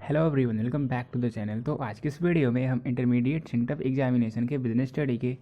Hello everyone, welcome back to the channel. तो आज की इस वीडियो में हम इंटरमीडिएट सिंटअप एग्जामिनेशन के बिजनेस स्टडी के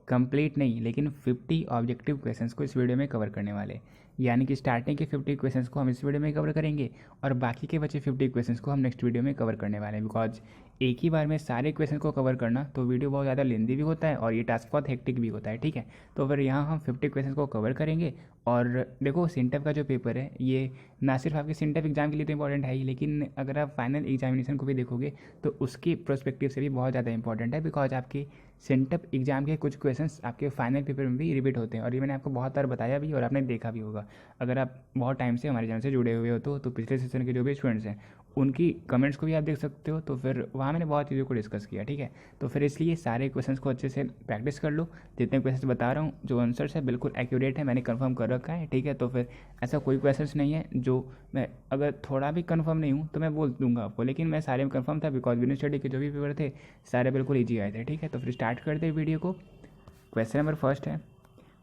कंप्लीट नहीं लेकिन 50 ऑब्जेक्टिव क्वेश्चंस को इस वीडियो में कवर करने वाले। यानी कि स्टार्टिंग के 50 क्वेश्चंस को हम इस वीडियो में कवर करेंगे और बाकी के बचे 50 क्वेश्चंस को हम नेक्स्ट वीडियो में कवर करने वाले हैं। बिकॉज एक ही बार में सारे क्वेश्चन को कवर करना तो वीडियो बहुत ज़्यादा लेंदी भी होता है और ये टास्क बहुत हेक्टिक भी होता है। ठीक है, तो फिर यहाँ हम 50 क्वेश्चन को कवर करेंगे। और देखो, सिंटअप का जो पेपर है ये ना सिर्फ आपके सिंटअप एग्जाम के लिए तो इंपॉर्टेंट है ही, लेकिन अगर आप फाइनल एग्जामिनेशन को भी देखोगे तो उसकी प्रोस्पेक्टिव से भी बहुत ज़्यादा इंपॉर्टेंट है। बिकॉज आपके सेंटअप एग्जाम के कुछ क्वेश्चंस आपके फाइनल पेपर में भी रिपीट होते हैं और ये मैंने आपको बहुत बार बताया भी और आपने देखा भी होगा। अगर आप बहुत टाइम से हमारे चैनल से जुड़े हुए हो तो पिछले सेशन के जो भी स्टूडेंट्स हैं उनकी कमेंट्स को भी आप देख सकते हो। तो फिर वहाँ मैंने बहुत चीज़ों को डिस्कस किया। ठीक है, तो फिर इसलिए सारे क्वेश्चंस को अच्छे से प्रैक्टिस कर लो। जितने क्वेश्चंस बता रहा हूँ जो आंसर्स है बिल्कुल एक्यूरेट है, मैंने कंफर्म कर रखा है। ठीक है, तो फिर ऐसा कोई क्वेश्चंस नहीं है जो मैं अगर थोड़ा भी कंफर्म नहीं हूँ तो मैं बोल दूंगा आपको, लेकिन मैं सारे में कंफर्म था बिकॉज बिजनेस स्टडी के जो भी पेपर थे सारे बिल्कुल ईजी आए थे। ठीक है, तो फिर स्टार्ट करते हैं वीडियो को। क्वेश्चन नंबर फर्स्ट है,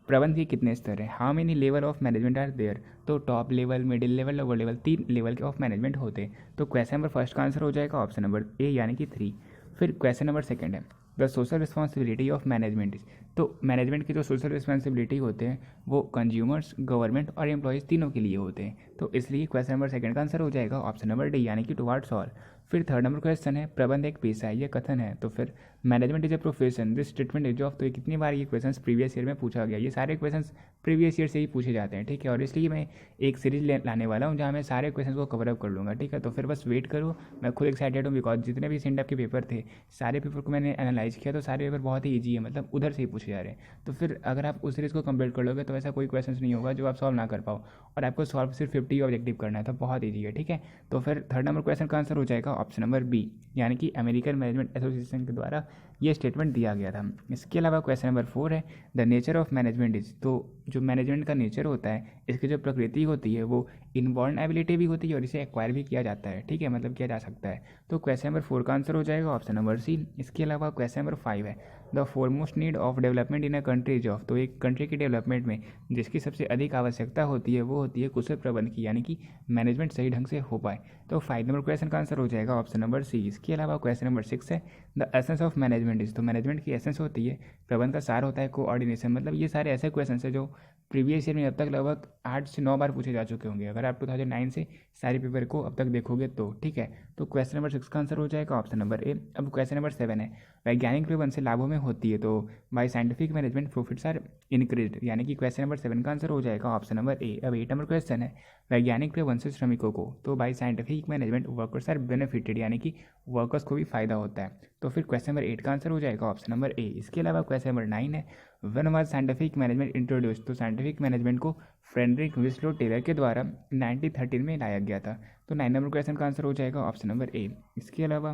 प्रबंध के कितने स्तर हैं? How many level of management are there? तो top level, middle level, lower level, 3 level के ऑफ मैनेजमेंट होते हैं। तो क्वेश्चन नंबर फर्स्ट का आंसर हो जाएगा ऑप्शन नंबर ए यानी कि 3। फिर क्वेश्चन नंबर सेकंड है, the social responsibility of management. तो मैनेजमेंट की जो सोशल रिस्पॉन्सिबिलिटी होते हैं वो कंज्यूमर्स, गवर्नमेंट और एम्प्लॉयज़ तीनों के लिए होते हैं। तो इसलिए क्वेश्चन नंबर सेकंड का आंसर हो जाएगा ऑप्शन नंबर डी यानी कि टुवार्ड्स ऑल। फिर थर्ड नंबर क्वेश्चन है, प्रबंध एक पेशा है, ये कथन है। तो फिर management is a profession, this treatment is of. तो ये कितनी बार ये क्वेश्चन प्रीवियस ईयर में पूछा गया, ये सारे क्वेश्चन प्रीवियस ईयर से ही पूछे जाते हैं। ठीक है, और इसलिए मैं एक सीरीज लाने वाला हूँ जहाँ मैं सारे क्वेश्चन को कवर अप कर लूँगा। ठीक है, तो फिर बस वेट करो। मैं खुद एक्साइटेड हूँ बिकॉज जितने भी सेंटअप के पेपर थे सारे पेपर को मैंने एनालाइज किया तो सारे पेपर बहुत ही ईजी है, मतलब उधर से ही पूछे जा रहे हैं। तो फिर अगर आप उस सीरीज़ को कंप्लीट कर लोगे तो ऐसा कोई क्वेश्चन नहीं होगा जो आप सॉल्व ना कर पाओ, और आपको सॉल्व सिर्फ 50 ऑब्जेक्टिव करना है, तो बहुत ईजी है। ठीक है, तो फिर थर्ड नंबर क्वेश्चन का आंसर हो जाएगा ऑप्शन नंबर बी यानी कि अमेरिकन मैनेजमेंट एसोसिएशन के द्वारा ये स्टेटमेंट दिया गया था। इसके अलावा क्वेश्चन नंबर 4 है, the nature of management is. तो जो मैनेजमेंट का नेचर होता है, इसकी जो प्रकृति होती है वो इनबॉर्न एबिलिटी भी होती है और इसे एक्वायर भी किया जाता है। ठीक है, मतलब किया जा सकता है। तो क्वेश्चन नंबर 4 का आंसर हो जाएगा ऑप्शन नंबर सी। इसके अलावा क्वेश्चन नंबर 5 है, the foremost need of development in a country is of. तो एक कंट्री की डेवलपमेंट में जिसकी सबसे अधिक आवश्यकता होती है वो होती है कुशल प्रबंध की, यानी कि मैनेजमेंट सही ढंग से हो पाए। तो 5 नंबर क्वेश्चन का आंसर हो जाएगा ऑप्शन नंबर सी। इसके अलावा क्वेश्चन नंबर 6 है, the essence of management is. तो मैनेजमेंट की एसेंस होती है, प्रबंध का सार होता है कोऑर्डिनेशन। मतलब ये सारे ऐसे क्वेश्चन है जो प्रीवियस ईयर में अब तक लगभग 8 से 9 बार पूछे जा चुके होंगे अगर आप 2009 से सारे पेपर को अब तक देखोगे तो। ठीक है, तो क्वेश्चन नंबर 6 का आंसर हो जाएगा ऑप्शन नंबर ए। अब क्वेश्चन नंबर 7 है, वैज्ञानिक प्रबंध से लाभों में होती है। तो by scientific management profits are increase, यानी कि क्वेश्चन नंबर 7 का आंसर हो जाएगा ऑप्शन नंबर ए। अब 8 नंबर क्वेश्चन है, वैज्ञानिक प्रबंध से श्रमिकों को। तो by scientific management workers are benefited, यानी कि वर्कर्स को भी फायदा होता है। तो फिर क्वेश्चन नंबर 8 का आंसर हो जाएगा ऑप्शन नंबर ए। इसके अलावा क्वेश्चन नंबर 9 है, one was scientific management introduce. तो साइंटिफिक मैनेजमेंट को फ्रेडरिक विस्लो टेलर के द्वारा 1913 में लाया गया था। तो 9 नंबर क्वेश्चन का आंसर हो जाएगा ऑप्शन नंबर ए। इसके अलावा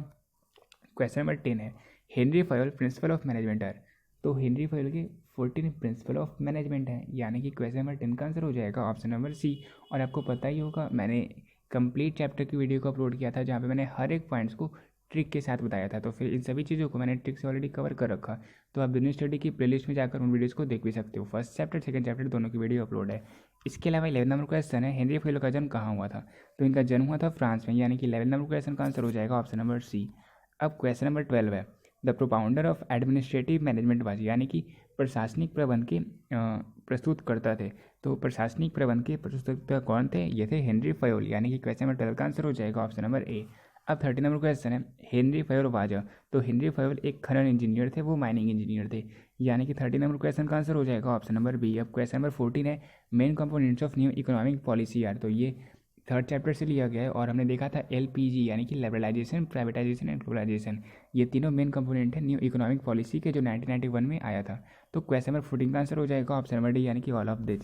क्वेश्चन नंबर 10 है, Henri Fayol principle of management are. तो हेनरी फयोल के 14 प्रिंसिपल ऑफ मैनेजमेंट है, यानी कि क्वेश्चन नंबर 10 का आंसर हो जाएगा ऑप्शन नंबर सी। और आपको पता ही होगा मैंने कंप्लीट चैप्टर की वीडियो को अपलोड किया था जहाँ पे मैंने हर एक पॉइंट्स को ट्रिक के साथ बताया था। तो फिर इन सभी चीज़ों को मैंने ट्रिक से ऑलरेडी कवर कर रखा, तो आप बिजनेस स्टडी की प्लेलिस्ट में जाकर उन वीडियोज़ को देख भी सकते हो। फर्स्ट चैप्टर, सेकंड चैप्टर दोनों की वीडियो अपलोड है। इसके अलावा 11 नंबर क्वेश्चन है, हेनरी फयोल का जन्म कहाँ हुआ था? तो इनका जन्म हुआ था फ्रांस में, यानी कि 11 नंबर क्वेश्चन का आंसर हो जाएगा ऑप्शन नंबर सी। अब क्वेश्चन नंबर 12 है, the propounder of administrative management was, यानी कि प्रशासनिक प्रबंध के प्रस्तुत करता थे। तो प्रशासनिक प्रबंध के प्रस्तुतकर्ता कौन थे? ये थे हेनरी फयोल, यानी कि क्वेश्चन नंबर 12 का आंसर हो जाएगा ऑप्शन नंबर ए। अब 13 नंबर क्वेश्चन है, हेनरी फयोल वाज। तो हेनरी फयोल एक खनन इंजीनियर थे, वो माइनिंग इंजीनियर थे, यानी कि 13 नंबर क्वेश्चन का आंसर हो जाएगा ऑप्शन नंबर बी। अब क्वेश्चन नंबर 14 है, main components of new economic policy are. तो ये थर्ड चैप्टर से लिया गया है और हमने देखा था LPG यानी कि लिबरलाइजेशन, प्राइवेटाइजेशन एंड ग्लोबलाइजेशन। ये तीनों मेन कंपोनेंट है न्यू इकोनॉमिक पॉलिसी के, जो 1991 में आया था। तो क्वेश्चन नंबर 14 का आंसर हो जाएगा ऑप्शन नंबर डी यानी कि ऑल ऑफ दिस।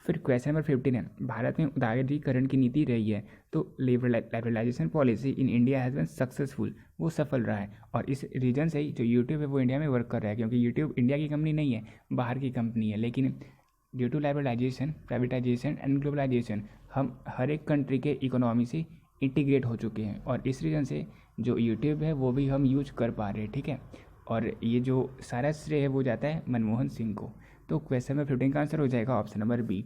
फिर क्वेश्चन नंबर 15 है, भारत में उदारीकरण की नीति रही है। तो liberalisation policy in India has been successful, वो सफल रहा है। और इस रीजन से ही जो यूट्यूब है वो इंडिया में वर्क कर रहा है, क्योंकि यूट्यूब इंडिया की कंपनी नहीं है, बाहर की कंपनी है। लेकिन due to liberalisation, privatisation and globalisation हम हर एक कंट्री के इकोनॉमी से इंटीग्रेट हो चुके हैं, और इस रीज़न से जो यूट्यूब है वो भी हम यूज कर पा रहे हैं। ठीक है, और ये जो सारा श्रेय है वो जाता है मनमोहन सिंह को। तो क्वेश्चन नंबर 15 का आंसर हो जाएगा ऑप्शन नंबर बी।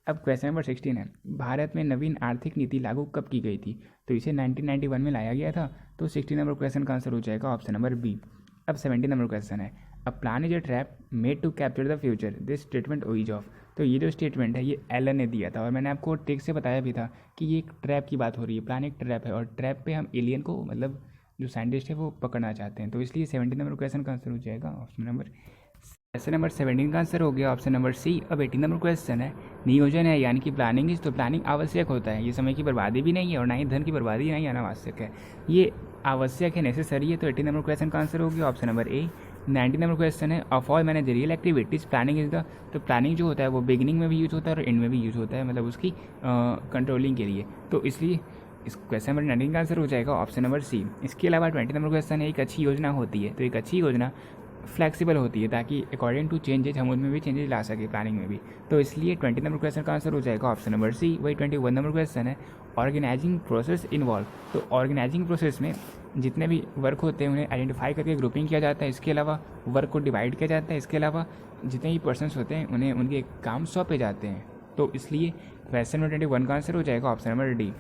अब क्वेश्चन नंबर 16 है, भारत में नवीन आर्थिक नीति लागू कब की गई थी? तो इसे 1991 में लाया गया था। तो 60 नंबर क्वेश्चन का आंसर हो जाएगा ऑप्शन नंबर बी। अब 70 नंबर क्वेश्चन है, a plan is a trap made to capture the future, this statement is of. तो ये जो स्टेटमेंट है ये एलन ने दिया था और मैंने आपको ट्रिक से बताया भी था कि ये एक ट्रैप की बात हो रही है, प्लान एक ट्रैप है और ट्रैप पे हम एलियन को मतलब जो साइंटिस्ट है वो पकड़ना चाहते हैं। तो इसलिए 70 नंबर क्वेश्चन का आंसर हो जाएगा ऑप्शन नंबर। क्वेश्चन नंबर 17 का आंसर हो गया ऑप्शन नंबर सी। अब 18 नंबर क्वेश्चन है, नियोजन है यानी कि प्लानिंग इज। तो प्लानिंग आवश्यक होता है, ये समय की बर्बादी भी नहीं है और ना ही धन की बर्बादी नहीं अनावश्यक है, ये आवश्यक है, नेसेसरी है। तो 18 नंबर क्वेश्चन का आंसर हो गया option number A. 19 number question है, of all managerial activities planning is the. तो प्लानिंग जो होता है वो बिगिनिंग में भी यूज होता है और एंड में भी यूज होता है, मतलब उसकी कंट्रोलिंग के लिए। तो इसलिए इस क्वेश्चन नंबर 19 का आंसर हो जाएगा ऑप्शन नंबर सी। इसके अलावा 20 नंबर क्वेश्चन है, एक अच्छी योजना होती है। तो एक अच्छी योजना फ्लेक्सिबल होती है ताकि अकॉर्डिंग टू चेंजेज हम उनमें भी चेंजेस ला सके, प्लानिंग में भी। तो इसलिए 20 नंबर क्वेश्चन का आंसर हो जाएगा ऑप्शन नंबर सी। वही 21 नंबर क्वेश्चन है, ऑर्गेनाइजिंग प्रोसेस इन्वॉल्व। तो ऑर्गेनाइजिंग प्रोसेस में जितने भी वर्क होते हैं उन्हें आइडेंटिफाई करके ग्रुपिंग किया जाता है, इसके अलावा वर्क को डिवाइड किया जाता है, इसके अलावा जितने भी पर्सनस होते हैं उन्हें उनके काम सौंपे जाते हैं। तो इसलिए क्वेश्चन नंबर 21 का आंसर हो जाएगा ऑप्शन नंबर डी।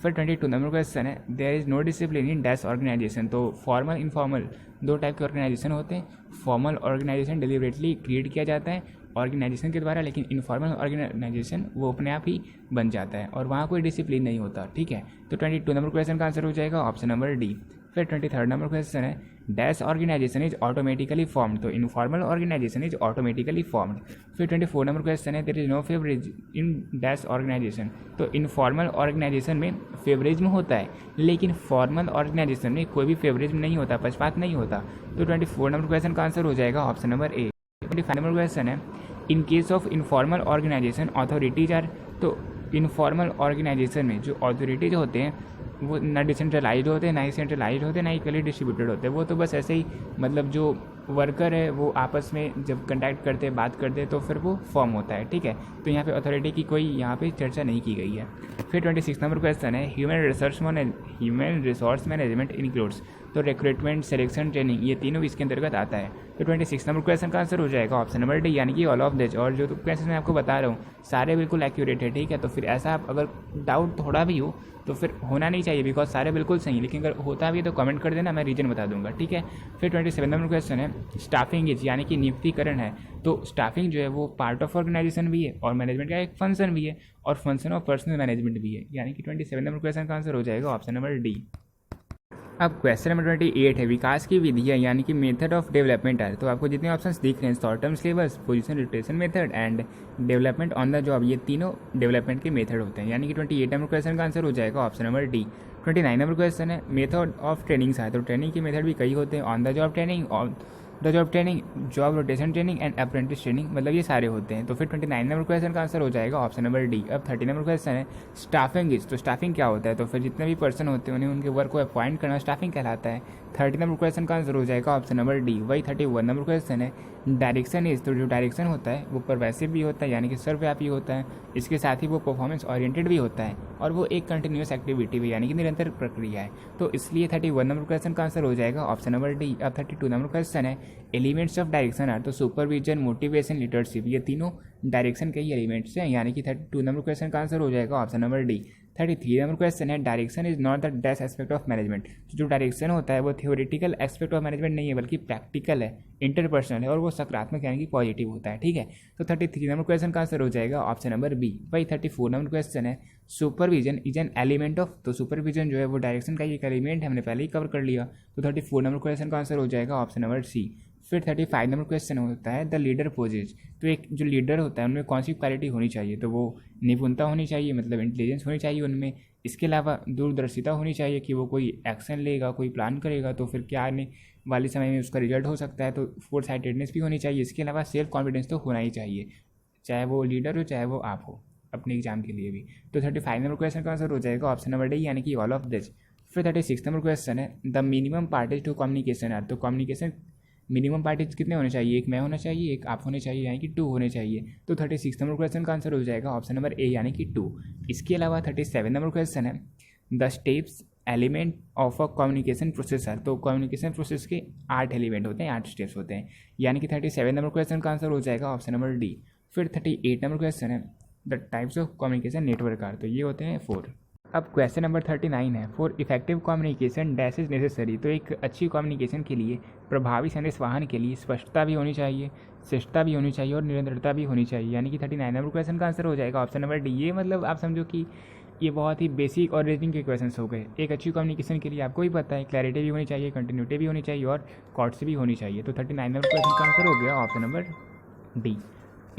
फिर 22 नंबर क्वेश्चन है, there is no discipline in dash organisation. तो फॉर्मल इनफॉर्मल दो टाइप के ऑर्गेनाइजेशन होते हैं। फॉर्मल ऑर्गेनाइजेशन डिलिबरेटली क्रिएट किया जाता है ऑर्गेनाइजेशन के द्वारा, लेकिन इनफॉर्मल ऑर्गेनाइजेशन वो अपने आप ही बन जाता है और वहाँ कोई डिसिप्लिन नहीं होता, ठीक है। तो 22 नंबर क्वेश्चन का आंसर हो जाएगा ऑप्शन नंबर डी। फिर 23 नंबर क्वेश्चन है, dash organisation is automatically formed. तो informal organisation is automatically formed. फिर 24 नंबर क्वेश्चन है, there is no favouritism in dash organisation. तो इनफॉर्मल ऑर्गेनाइजेशन में फेवरिज्म होता है, लेकिन फॉर्मल ऑर्गेनाइजेशन में कोई भी फेवरिज्म नहीं होता, पक्षपात नहीं होता। तो 24 नंबर क्वेश्चन का आंसर हो जाएगा option number A. 25 number question है, in case of informal organisation authorities are. तो इनफॉर्मल ऑर्गेनाइजेशन में जो अथॉरिटीज होते हैं वो ना डिसेंट्रलाइज होते हैं, ना ही सेंट्रलाइज होते हैं, ना ही इक्वली डिस्ट्रीब्यूटेड होते हैं। वो तो बस ऐसे ही मतलब जो वर्कर है वो आपस में जब कंटैक्ट करते हैं, बात करते हैं तो फिर वो फॉर्म होता है, ठीक है। तो यहाँ पे अथॉरिटी की कोई यहाँ पे चर्चा नहीं की गई है। फिर 26 नंबर क्वेश्चन है, ह्यूमन रिसोर्स मैनेजमेंट इंक्लूड्स। तो रिक्रूटमेंट, सिलेक्शन, ट्रेनिंग ये तीनों इसके अंतर्गत आता है। तो 26 नंबर क्वेश्चन का आंसर हो जाएगा ऑप्शन नंबर डी यानी कि ऑल ऑफ दिस। और जो तो क्वेश्चन मैं आपको बता रहा हूँ सारे बिल्कुल एक्यूरेट है, ठीक है। तो फिर ऐसा आप अगर डाउट थोड़ा भी हो तो फिर होना नहीं चाहिए, बिकॉज सारे बिल्कुल सही, लेकिन अगर होता भी है तो कमेंट कर देना, मैं रीजन बता दूंगा, ठीक है। फिर 27 नंबर क्वेश्चन है, स्टाफिंग इज यानी कि नियुक्तिकरण है। तो स्टाफिंग जो है वो पार्ट ऑफ ऑर्गेनाइजेशन भी है और मैनेजमेंट का एक फंक्शन भी है और फंक्शन ऑफ पर्सनल मैनेजमेंट भी है, यानी कि 27 नंबर क्वेश्चन का आंसर हो जाएगा ऑप्शन नंबर डी। अब क्वेश्चन नंबर 28 है, विकास की विधियाँ यानी कि मेथड ऑफ डेवलपमेंट है। तो आपको जितने ऑप्शंस दिख रहे हैं, short term syllabus, position rotation method and development on the job, ये तीनों डेवलपमेंट के मेथड होते हैं, यानी कि 28 नंबर क्वेश्चन का आंसर हो जाएगा option number D. 29 number question है, मेथड ऑफ ट्रेनिंग है। तो ट्रेनिंग के मेथड भी कई होते हैं, on the job training, job rotation training and apprentice training, मतलब ये सारे होते हैं। तो फिर 29 नंबर क्वेश्चन का आंसर हो जाएगा ऑप्शन नंबर डी। अब 30 नंबर क्वेश्चन है, स्टाफिंग इज। तो स्टाफिंग क्या होता है? तो फिर जितने भी पर्सन होते हैं उन्हें उनके वर्क को अपॉइंट करना स्टाफिंग कहलाता है। 30 नंबर क्वेश्चन का आंसर हो जाएगा ऑप्शन नंबर डी। वही 31 नंबर क्वेश्चन है, डायरेक्शन इज। तो जो डायरेक्शन होता है वो परवैसिव भी होता है, यानी कि सर्वव्यापी होता है, इसके साथ ही वो परफॉर्मेंस ओरिएंटेड भी होता है और वो एक कंटिन्यूस एक्टिविटी भी, यानी कि निरंतर प्रक्रिया है। तो इसलिए 31 नंबर क्वेश्चन का आंसर हो जाएगा ऑप्शन नंबर डी। अब 32 नंबर क्वेश्चन है, एलिमेंट्स ऑफ डायरेक्शन आर। तो सुपरविजन, मोटिवेशन, लीडरशिप, ये तीनों डायरेक्शन के ही एलिमेंट्स हैं, यानी कि 32 नंबर क्वेश्चन का आंसर हो जाएगा option number D. 33 number question है, direction is not the dash aspect of management. जो डायरेक्शन होता है वो थियोरेटिकल एस्पेक्ट ऑफ मैनेजमेंट नहीं है, बल्कि प्रैक्टिकल है, इंटरपर्सनल है और वो सकारात्मक यानी कि पॉजिटिव होता है, ठीक है। तो 33 नंबर क्वेश्चन का आंसर हो जाएगा ऑप्शन नंबर बी। वही 34 नंबर क्वेश्चन है, supervision is an element of. तो सुपरविजन जो है वो डायरेक्शन का एक एलिमेंट है, हमने पहले ही कवर कर लिया। तो 34 नंबर क्वेश्चन का आंसर हो जाएगा ऑप्शन नंबर सी। फिर 35 नंबर क्वेश्चन होता है, द लीडर पोजेज। तो एक जो लीडर होता है उनमें कौन सी क्वालिटी होनी चाहिए? तो वो निपुणता होनी चाहिए, मतलब इंटेलिजेंस होनी चाहिए उनमें। इसके अलावा दूरदर्शिता होनी चाहिए कि वो कोई एक्शन लेगा, कोई प्लान करेगा तो फिर क्या आने वाले समय में उसका रिजल्ट हो सकता है। तो फोर साइटेडनेस भी होनी चाहिए। इसके अलावा सेल्फ कॉन्फिडेंस तो होना ही चाहिए, चाहे वो लीडर हो चाहे वो आप हो, अपने एग्जाम के लिए भी। तो 35 नंबर क्वेश्चन का आंसर हो जाएगा ऑप्शन नंबर डी, यानी कि ऑल ऑफ दिस। फिर 36 नंबर क्वेश्चन है, the minimum parties to communication are. तो कम्युनिकेशन मिनिमम पार्टीज कितने होने चाहिए? एक मैं होना चाहिए, एक आप होने चाहिए, यानी कि 2 होने चाहिए। तो 36 नंबर क्वेश्चन का आंसर हो जाएगा ऑप्शन नंबर ए, यानी कि 2। इसके अलावा 37 नंबर क्वेश्चन है, the steps element of a communication processor. तो कम्युनिकेशन प्रोसेस के 8 एलिमेंट होते हैं, 8 स्टेप्स होते हैं, यानी कि 37 नंबर क्वेश्चन का आंसर हो जाएगा ऑप्शन नंबर डी। फिर 38 नंबर क्वेश्चन है, the types of communication network are. तो ये होते हैं 4। अब क्वेश्चन नंबर 39 है, for effective communication dash is necessary. तो एक अच्छी कम्युनिकेशन के लिए, प्रभावी संदेश वाहन के लिए स्पष्टता भी होनी चाहिए, शिष्टता भी होनी चाहिए और निरंतरता भी होनी चाहिए। यानी कि 39 नंबर क्वेश्चन का आंसर हो जाएगा ऑप्शन नंबर डी। ये मतलब आप समझो कि ये बहुत ही बेसिक और रीजनिंग के क्वेश्चन हो गए। एक अच्छी कम्युनिकेशन के लिए आपको ही पता है, क्लैरिटी भी होनी चाहिए, कंटिन्यूटी भी होनी चाहिए और कॉर्ड्स भी होनी चाहिए। तो 39 नंबर क्वेश्चन का आंसर हो गया ऑप्शन नंबर डी।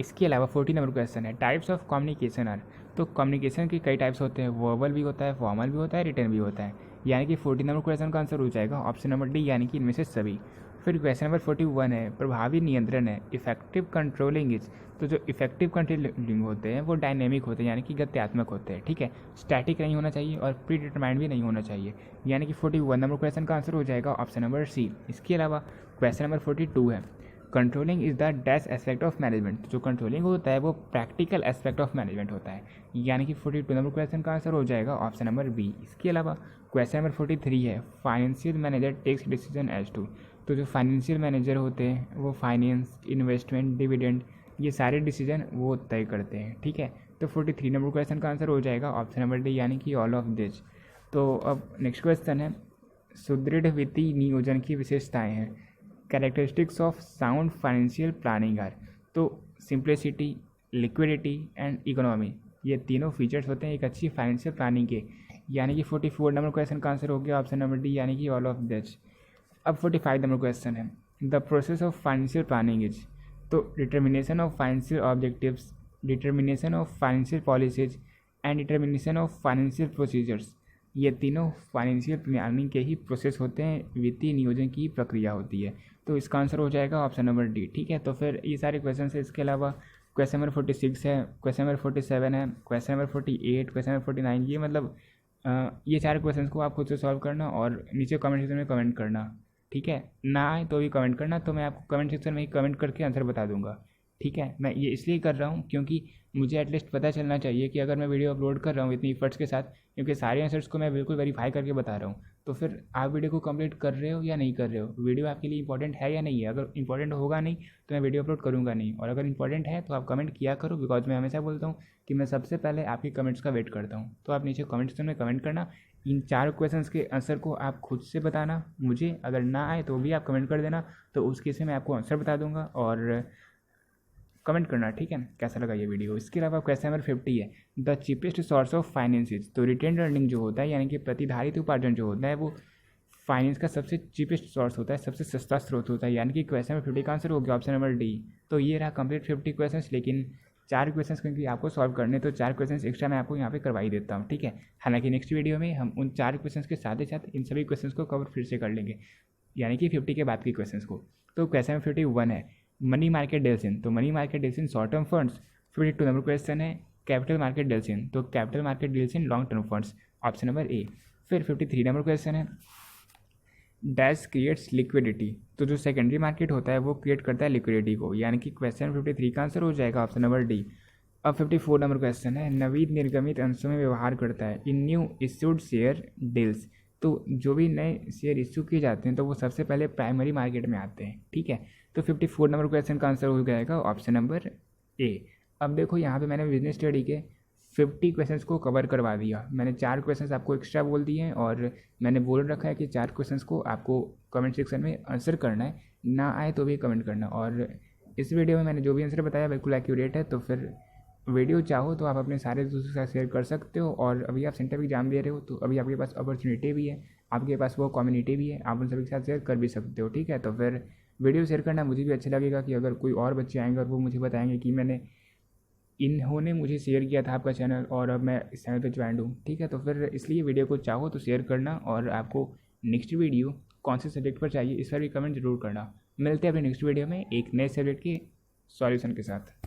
इसके अलावा 40 नंबर क्वेश्चन है, टाइप्स ऑफ कम्युनिकेशन आर। तो कम्युनिकेशन के कई टाइप्स होते हैं, वर्बल भी होता है, फॉर्मल भी होता है, रिटर्न भी होता है। यानी कि 40 नंबर क्वेश्चन का आंसर हो जाएगा ऑप्शन नंबर डी, यानी कि इनमें से सभी। फिर क्वेश्चन नंबर 41 है, प्रभावी नियंत्रण है, इफेक्टिव कंट्रोलिंग इज। तो जो इफेक्टिव कंट्रोलिंग होते हैं वो डायनेमिक होते हैं, यानी कि गत्यात्मक होते हैं, ठीक है। स्टैटिक नहीं होना चाहिए और प्री डिटरमाइंड भी नहीं होना चाहिए। यानी कि 41 नंबर क्वेश्चन का आंसर हो जाएगा ऑप्शन नंबर सी। इसके अलावा क्वेश्चन नंबर 42 है, controlling is the dash aspect of management. जो कंट्रोलिंग होता है वो प्रैक्टिकल एस्पेक्ट ऑफ मैनेजमेंट होता है। यानी कि 42 नंबर क्वेश्चन का आंसर हो जाएगा ऑप्शन नंबर बी। इसके अलावा क्वेश्चन नंबर 43 है, financial manager takes decision as to. तो जो फाइनेंशियल मैनेजर होते हैं वो फाइनेंस, इन्वेस्टमेंट, डिविडेंड, ये सारे डिसीजन वो तय करते हैं, ठीक है। तो 43 नंबर क्वेश्चन का आंसर हो जाएगा ऑप्शन नंबर डी, यानी कि ऑल ऑफ दिस। तो अब नेक्स्ट क्वेश्चन है, सुदृढ़ वित्तीय नियोजन की विशेषताएं हैं, characteristics of sound financial planning are. तो सिंप्लिसिटी, लिक्विडिटी एंड इकोनॉमी, ये तीनों फीचर्स होते हैं एक अच्छी फाइनेंशियल प्लानिंग के। यानी कि 44 नंबर क्वेश्चन का आंसर हो गया ऑप्शन नंबर डी, यानी कि ऑल ऑफ दिस। अब 45 नंबर क्वेश्चन है, the process of financial planning is. तो determination of financial objectives, determination of financial policies and determination of financial procedures, ये तीनों फाइनेंशियल प्लानिंग के ही प्रोसेस होते हैं, वित्तीय नियोजन की प्रक्रिया होती है। तो इसका आंसर हो जाएगा ऑप्शन नंबर डी, ठीक है। तो फिर ये सारे क्वेश्चन है। इसके अलावा क्वेश्चन नंबर 46 है, क्वेश्चन नंबर 47 है, क्वेश्चन नंबर 48, क्वेश्चन नंबर 49, ये मतलब ये चार क्वेश्चन को आप खुद से सॉल्व करना और नीचे कमेंट सेक्शन में कमेंट करना, ठीक है। ना आए तो भी कमेंट करना, तो मैं आपको कमेंट सेक्शन में ही कमेंट करके आंसर बता दूंगा, ठीक है। मैं ये इसलिए कर रहा हूँ क्योंकि मुझे एटलीस्ट पता चलना चाहिए कि अगर मैं वीडियो अपलोड कर रहा हूँ इतनी एफर्ट्स के साथ, क्योंकि सारे आंसर्स को मैं बिल्कुल वेरीफाई करके बता रहा हूँ, तो फिर आप वीडियो को कंप्लीट कर रहे हो या नहीं कर रहे हो, वीडियो आपके लिए इंपॉर्टेंट है या नहीं है। अगर इंपॉर्टेंट होगा नहीं तो मैं वीडियो अपलोड करूँगा नहीं, और अगर इंपॉर्टेंट है तो आप कमेंट किया करो, बिकॉज मैं हमेशा बोलता हूँ कि मैं सबसे पहले आपके कमेंट्स का वेट करता हूँ। तो आप नीचे कमेंट सेक्शन में कमेंट करना, इन चार क्वेश्चंस के आंसर को आप खुद से बताना मुझे, अगर ना आए तो भी आप कमेंट कर देना, तो उस केस में मैं आपको आंसर बता दूंगा। और कमेंट करना, ठीक है, कैसा लगा ये वीडियो। इसके अलावा क्वेश्चन नंबर 50 है, the cheapest source of finances. तो रिटेन अर्निंग जो होता है, यानी कि प्रतिधारित उपार्जन जो होता है, वो फाइनेंस का सबसे चीपेस्ट सोर्स होता है, सबसे सस्ता स्रोत होता है। यानी कि क्वेश्चन नंबर 50 का आंसर हो गया ऑप्शन नंबर डी। तो ये रहा कंप्लीट 50 क्वेश्चन, लेकिन 4 क्वेश्चन क्योंकि आपको सॉल्व करने, तो 4 क्वेश्चन एक्स्ट्रा मैं आपको यहाँ पे करवा ही देता हूँ, ठीक है। हालांकि नेक्स्ट वीडियो में हम उन 4 क्वेश्चन के साथ ही साथ इन सभी क्वेश्चन को कवर फिर से कर लेंगे, यानी कि 50 के बाद के क्वेश्चन को। तो क्वेश्चन नंबर 51 है, मनी मार्केट डील्स इन। तो money market deals in short term funds. 52 number question है, कैपिटल मार्केट डील्स इन। तो capital market deals in long term funds, option number A. फिर 53 नंबर क्वेश्चन है, dash creates liquidity. तो जो secondary market होता है वो क्रिएट करता है लिक्विडिटी को, यानी कि क्वेश्चन 53 का आंसर हो जाएगा ऑप्शन नंबर डी। अब 54 नंबर क्वेश्चन है, नवीन निर्गमित अंशों में व्यवहार करता है इन न्यू इश्यूड शेयर डील्स। तो जो भी नए शेयर इश्यू किए जाते हैं तो वो सबसे पहले प्राइमरी मार्केट में आते हैं, ठीक है। तो 54 नंबर क्वेश्चन का आंसर हो जाएगा ऑप्शन नंबर ए। अब देखो यहाँ पे मैंने बिजनेस स्टडी के 50 क्वेश्चंस को कवर करवा दिया। मैंने 4 क्वेश्चंस आपको एक्स्ट्रा बोल दिए हैं, और मैंने बोल रखा है कि 4 क्वेश्चंस को आपको कमेंट सेक्शन में आंसर करना है, ना आए तो भी कमेंट करना। और इस वीडियो में मैंने जो भी आंसर बताया बिल्कुल एक्यूरेट है। तो फिर वीडियो चाहो तो आप अपने सारे दोस्तों के साथ शेयर कर सकते हो। और अभी आप सेंटर एग्जाम दे रहे हो तो अभी आपके पास अपॉर्चुनिटी भी है, आपके पास वो कम्युनिटी भी है, आप उन सभी के साथ शेयर कर भी सकते हो, ठीक है। तो फिर वीडियो शेयर करना मुझे भी अच्छा लगेगा कि अगर कोई और बच्चे आएंगे और वो मुझे बताएंगे कि इन्होंने मुझे शेयर किया था आपका चैनल और अब मैं इस चैनल पे ज्वाइन हूँ, ठीक है। तो फिर इसलिए वीडियो को चाहो तो शेयर करना, और आपको नेक्स्ट वीडियो कौन से सब्जेक्ट पर चाहिए इस पर भी कमेंट जरूर करना। मिलते हैं अपने नेक्स्ट वीडियो में एक नए सब्जेक्ट के सॉल्यूशन के साथ।